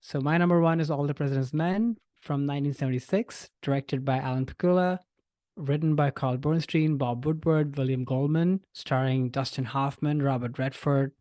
So my number one is All the President's Men from 1976, directed by Alan Pakula, written by Carl Bernstein, Bob Woodward, William Goldman, starring Dustin Hoffman, Robert Redford,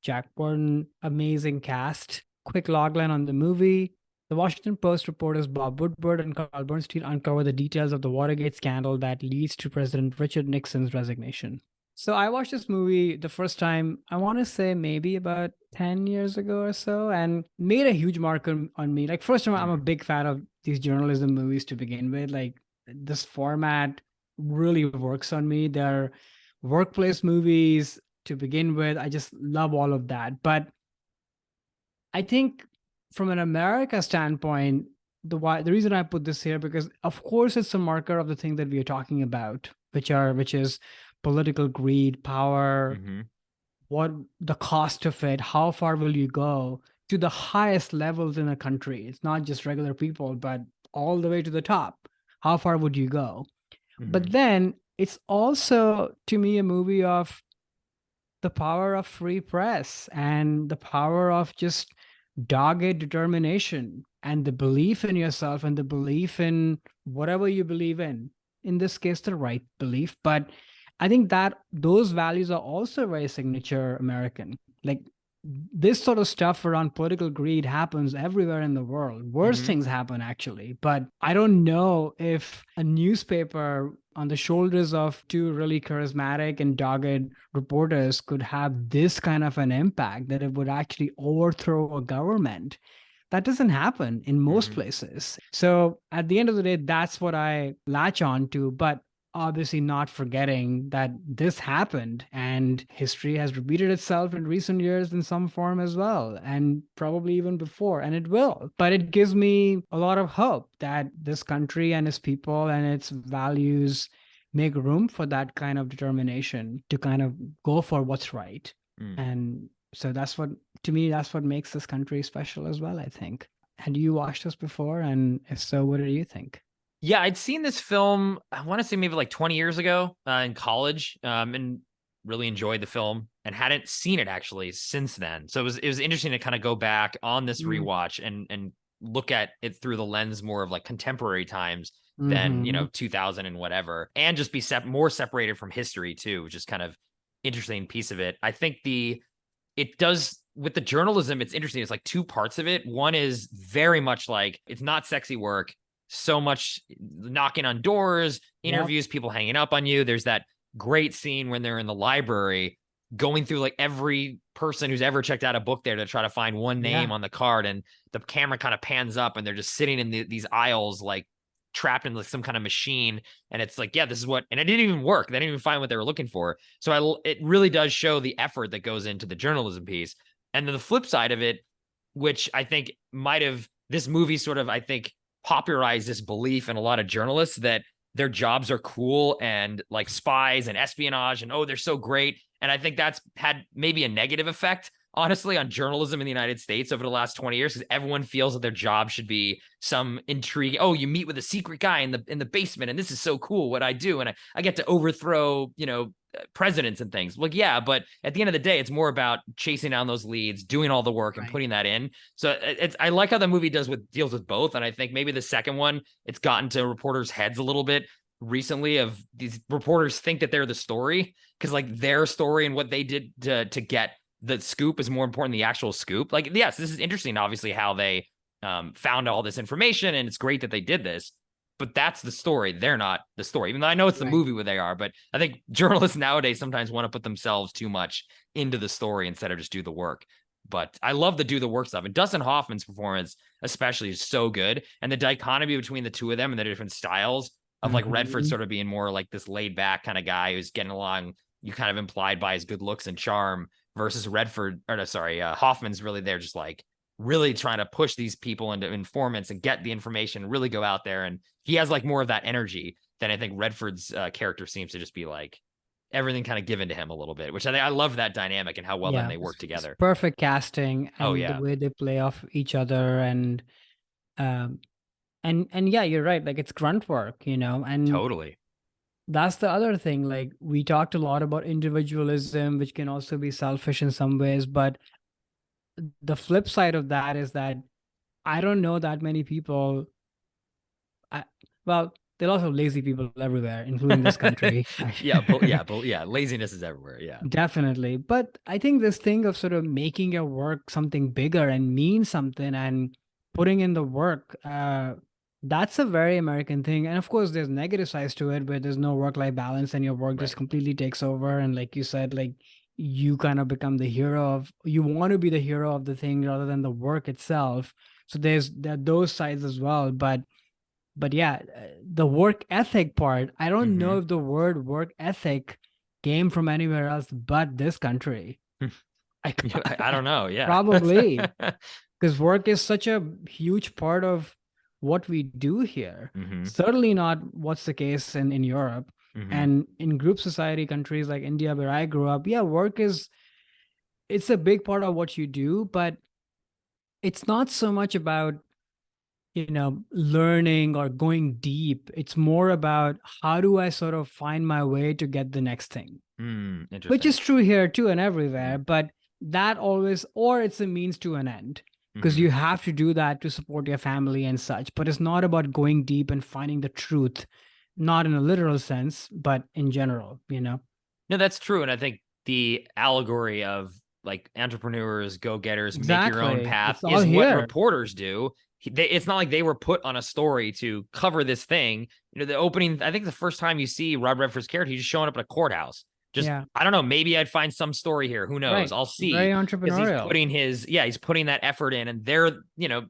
Jack Burton. Amazing cast. Quick logline on the movie. The Washington Post reporters Bob Woodward and Carl Bernstein uncover the details of the Watergate scandal that leads to President Richard Nixon's resignation. So I watched this movie the first time, I want to say maybe about 10 years ago or so, and made a huge mark on me. Like, first of all, I'm a big fan of these journalism movies to begin with. Like, this format really works on me. They're workplace movies to begin with. I just love all of that. But I think from an America standpoint, the reason I put this here, because of course it's a marker of the thing that we are talking about, which is political greed, power, what the cost of it, how far will you go to the highest levels in a country? It's not just regular people, but all the way to the top. How far would you go? But then it's also, to me, a movie of the power of free press and the power of just dogged determination and the belief in yourself and the belief in whatever you believe in. In this case, the right belief. But I think that those values are also very signature American. Like, this sort of stuff around political greed happens everywhere in the world. Worse things happen, actually. But I don't know if a newspaper on the shoulders of two really charismatic and dogged reporters could have this kind of an impact that it would actually overthrow a government. That doesn't happen in most places. So at the end of the day, that's what I latch on to. But obviously not forgetting that this happened and history has repeated itself in recent years in some form as well, and probably even before, and it will. But it gives me a lot of hope that this country and its people and its values make room for that kind of determination to kind of go for what's right. And so that's what, to me, that's what makes this country special as well, I think. Had you watched this before? And if so, what did you think? Yeah, I'd seen this film, I want to say maybe like 20 years ago in college, and really enjoyed the film and hadn't seen it actually since then. So it was interesting to kind of go back on this rewatch and look at it through the lens more of like contemporary times than, 2000 and whatever, and just be more separated from history too, which is kind of interesting piece of it. I think it does with the journalism, it's interesting. It's like two parts of it. One is very much like it's not sexy work. So much knocking on doors, interviews, people hanging up on you. There's that great scene when they're in the library going through like every person who's ever checked out a book there to try to find one name on the card. And the camera kind of pans up and they're just sitting in these aisles, like trapped in like some kind of machine. And it's like, yeah, this is what, and it didn't even work. They didn't even find what they were looking for. So it really does show the effort that goes into the journalism piece. And then the flip side of it, which I think this movie sort of, I think, popularize this belief in a lot of journalists that their jobs are cool and like spies and espionage and, oh, they're so great. And I think that's had maybe a negative effect, honestly, on journalism in the United States over the last 20 years, because everyone feels that their job should be some intrigue. Oh, you meet with a secret guy in the basement and this is so cool what I do. And I get to overthrow, presidents and things. Like, yeah, but at the end of the day, it's more about chasing down those leads, doing all the work and putting that in. So I like how the movie deals with both. And I think maybe the second one, it's gotten to reporters' heads a little bit recently, of these reporters think that they're the story because like their story and what they did to get the scoop is more important than the actual scoop. Like, yes, this is interesting, obviously, how they found all this information, and it's great that they did this. But that's the story. They're not the story, even though I know it's the movie where they are. But I think journalists nowadays sometimes want to put themselves too much into the story instead of just do the work. But I love the do the work stuff. And Dustin Hoffman's performance, especially, is so good. And the dichotomy between the two of them and the different styles of like Redford sort of being more like this laid back kind of guy who's getting along, you kind of implied by his good looks and charm, versus Hoffman's really there just like really trying to push these people into informants and get the information, really go out there. And he has like more of that energy than I think Redford's character seems to just be like everything kind of given to him a little bit, which I love that dynamic and how well then they work together. Perfect casting and the way they play off each other. And yeah, you're right. Like, it's grunt work, and totally. That's the other thing. Like, we talked a lot about individualism, which can also be selfish in some ways, but the flip side of that is that I don't know that many people. I, well, there are lots of lazy people everywhere, including this country. Yeah. Laziness is everywhere. Yeah. Definitely. But I think this thing of sort of making your work something bigger and mean something and putting in the work, that's a very American thing. And of course, there's negative sides to it where there's no work-life balance and your work just Right. completely takes over. And like you said, like you kind of become the hero of, you want to be the hero of the thing rather than the work itself. So there are those sides as well. But yeah, the work ethic part, I don't know Hmm. if the word work ethic came from anywhere else but this country. I I don't know. Yeah. probably, because work is such a huge part of what we do here. Hmm. Certainly not what's the case in Europe. Hmm. And in group society countries like India, where I grew up, yeah, work is, it's a big part of what you do, but it's not so much about, learning or going deep. It's more about how do I sort of find my way to get the next thing, which Interesting. is true here too and Hmm. everywhere. But that always, or it's a means to an end, because Hmm. you have to do that to support your family and such. But it's not about going deep and finding the truth, not in a literal sense, but in general. No, that's true. And I think the allegory of like entrepreneurs, go-getters, make your own Exactly. path It's all is what here. reporters do. It's not like they were put on a story to cover this thing. The opening, I think the first time you see Rob Redford's character, he's just showing up at a courthouse. Just, Yeah. I don't know, maybe I'd find some story here. Who knows? Right. I'll Very see. Because entrepreneurial. he's putting that effort in, and they're,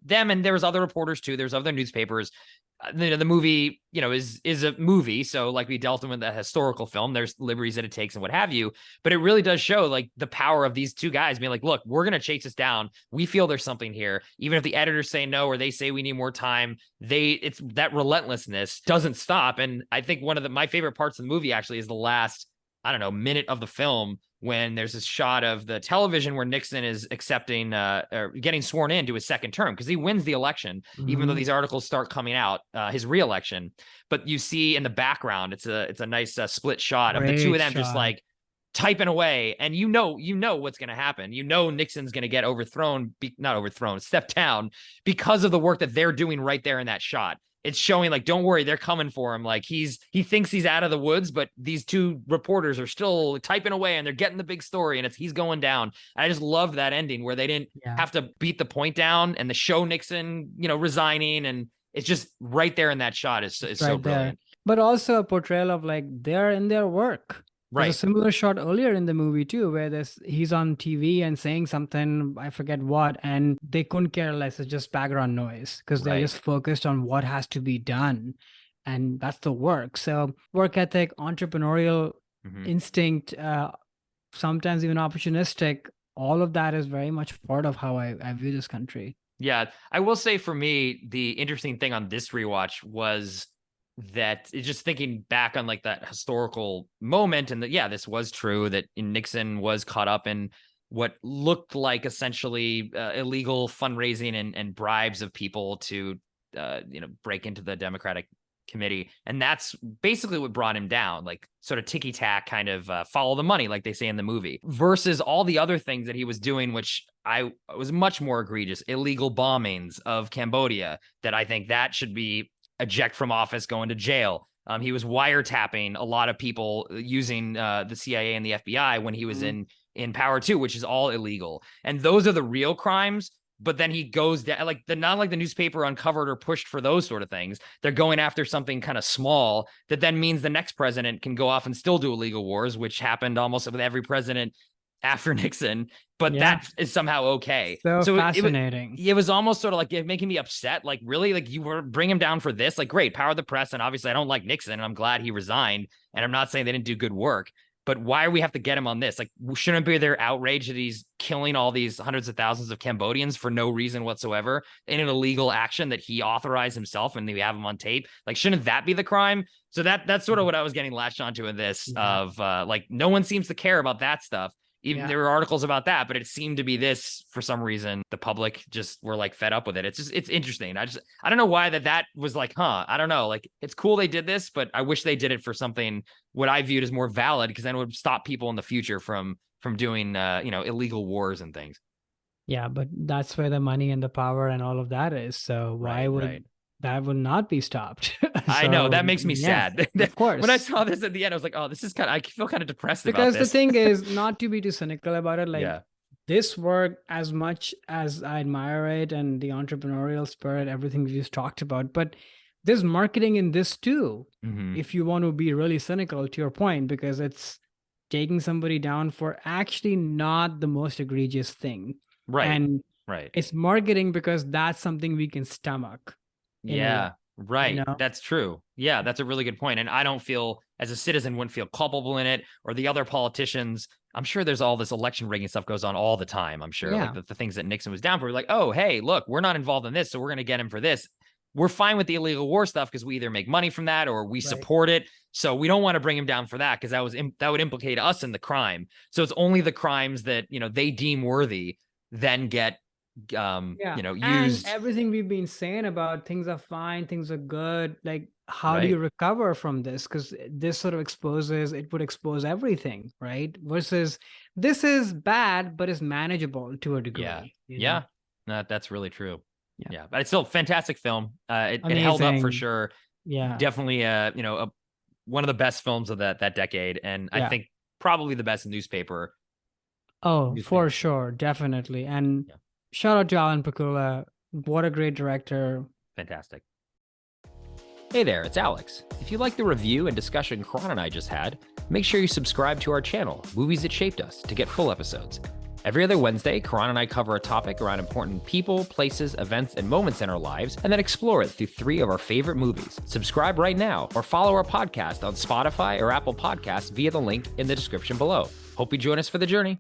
them, and there's other reporters too. There's other newspapers. The movie, is a movie, so like we dealt with a historical film, there's liberties that it takes and what have you, but it really does show like the power of these two guys being like, look, we're gonna chase this down. We feel there's something here, even if the editors say no or they say we need more time. It's that relentlessness doesn't stop. And I think one of my favorite parts of the movie actually is the last, I don't know, minute of the film, when there's this shot of the television where Nixon is accepting or getting sworn in to his second term, because he wins the election, even though Mhm. these articles start coming out, his reelection. But you see in the background, it's a nice split shot of the two of Great them just shot. like typing away, and what's going to happen. Nixon's going to get overthrown, not overthrown, step down, because of the work that they're doing right there in that shot. It's showing like, don't worry, they're coming for him. Like he thinks he's out of the woods, but these two reporters are still typing away and they're getting the big story, and he's going down. I just love that ending where they didn't Yeah. have to beat the point down and the show Nixon, resigning, and it's just right there in that shot is It's so right there. brilliant. But also a portrayal of like they're in their work. There's a Right. similar shot earlier in the movie too, where he's on TV and saying something, I forget what, and they couldn't care less. It's just background noise because they're Right. just focused on what has to be done. And that's the work. So work ethic, entrepreneurial Mm-hmm. instinct, sometimes even opportunistic, all of that is very much part of how I view this country. Yeah, I will say for me, the interesting thing on this rewatch was that it's just thinking back on like that historical moment, and that, yeah, this was true, that Nixon was caught up in what looked like essentially illegal fundraising and bribes of people to break into the Democratic committee, and that's basically what brought him down, like sort of ticky tack kind of follow the money, like they say in the movie, versus all the other things that he was doing, which I was much more egregious. Illegal bombings of Cambodia, that I think that should be eject from office, going to jail. He was wiretapping a lot of people using the CIA and the FBI when he was Mhm. in power too, which is all illegal. And those are the real crimes. But then he goes down, like not like the newspaper uncovered or pushed for those sort of things. They're going after something kind of small that then means the next president can go off and still do illegal wars, which happened almost with every president after Nixon. But Yeah. that is somehow okay. So So fascinating. it was almost sort of like making me upset. Like, really, like you were bring him down for this? Like, great, power of the press, and obviously I don't like Nixon, and I'm glad he resigned. And I'm not saying they didn't do good work, but why do we have to get him on this? Like, shouldn't be there outrage that he's killing all these hundreds of thousands of Cambodians for no reason whatsoever in an illegal action that he authorized himself, and we have him on tape? Like, shouldn't that be the crime? So that's sort of what I was getting latched onto in this, Yeah. of like, no one seems to care about that stuff. Even Yeah. there were articles about that, but it seemed to be this for some reason. The public just were like fed up with it. It's interesting. I don't know why that was like, I don't know. Like, it's cool they did this, but I wish they did it for something what I viewed as more valid, because then it would stop people in the future from doing illegal wars and things. Yeah, but that's where the money and the power and all of that is. So why would that would not be stopped? I know, So that makes me yes, sad. of When I course. saw this at the end, I was like, oh, this is kind of, I feel kind of depressed about Because the this. thing is, not to be too cynical about it, like Yeah. this work, as much as I admire it and the entrepreneurial spirit, everything we just talked about, but there's marketing in this too. Mhm. If you want to be really cynical, to your point, because it's taking somebody down for actually not the most egregious thing. Right. And Right. it's marketing because that's something we can stomach in a way, Yeah, right. know? That's true. Yeah, that's a really good point. And I don't feel, as a citizen, wouldn't feel culpable in it, or the other politicians. I'm sure there's all this election rigging stuff goes on all the time. I'm sure, like Yeah, the things that Nixon was down for, like, oh, hey, look, we're not involved in this, so we're going to get him for this. We're fine with the illegal war stuff because we either make money from that or we right. support it. So we don't want to bring him down for that because that would implicate us in the crime. So it's only the crimes that they deem worthy then get Yeah. And used. everything we've been saying about things are fine, things are good. Like, how do you Right. recover from this? Because this sort of it would expose everything, right? Versus this is bad, but it's manageable to a Yeah. degree, Yeah. That's really true. Yeah. Yeah. But it's still a fantastic film. It held up for Amazing. sure. Yeah. Definitely one of the best films of that decade. And I Yeah. think probably the best newspaper. Oh, for Newspaper. sure. Definitely. And Yeah. shout out to Alan Pakula. What a great director. Fantastic. Hey there, it's Alex. If you like the review and discussion Karan and I just had, make sure you subscribe to our channel, Movies That Shaped Us, to get full episodes. Every other Wednesday, Karan and I cover a topic around important people, places, events, and moments in our lives, and then explore it through 3 of our favorite movies. Subscribe right now, or follow our podcast on Spotify or Apple Podcasts via the link in the description below. Hope you join us for the journey.